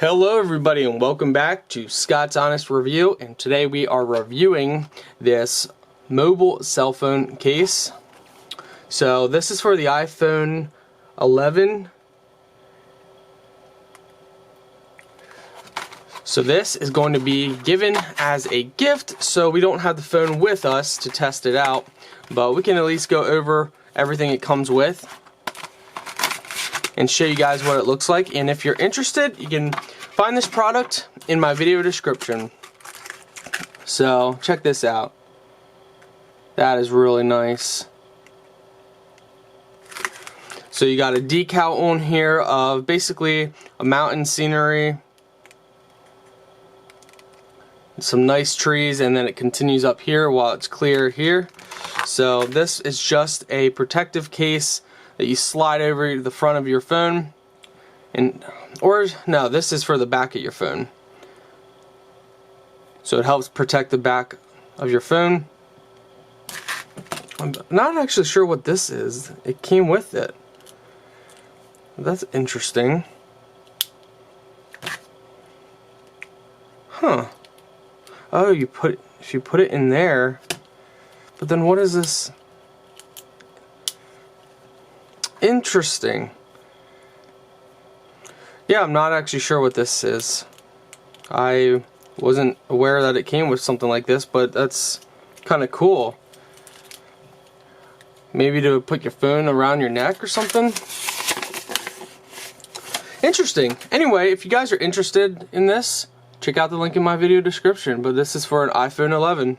Hello everybody and welcome back to Scott's Honest Review, and today we are reviewing this mobile cell phone case. So this is for the iPhone 11. So this is going to be given as a gift, so we don't have the phone with us to test it out, but we can at least go over everything it comes with and show you guys what it looks like. And if you're interested, you can find this product in my video description. So check this out. That is really nice. So you got a decal on here of basically a mountain scenery, some nice trees, and then it continues up here while it's clear here. So this is just a protective case that you slide over the front of your phone, no, this is for the back of your phone. So it helps protect the back of your phone. I'm not actually sure what this is. It came with it. That's interesting. Huh. Oh, if you put it in there, but then what is this? Interesting. Yeah, I'm not actually sure what this is. I wasn't aware that it came with something like this, but that's kind of cool. Maybe to put your phone around your neck or something. Interesting. Anyway, if you guys are interested in this, check out the link in my video description, but this is for an iPhone 11.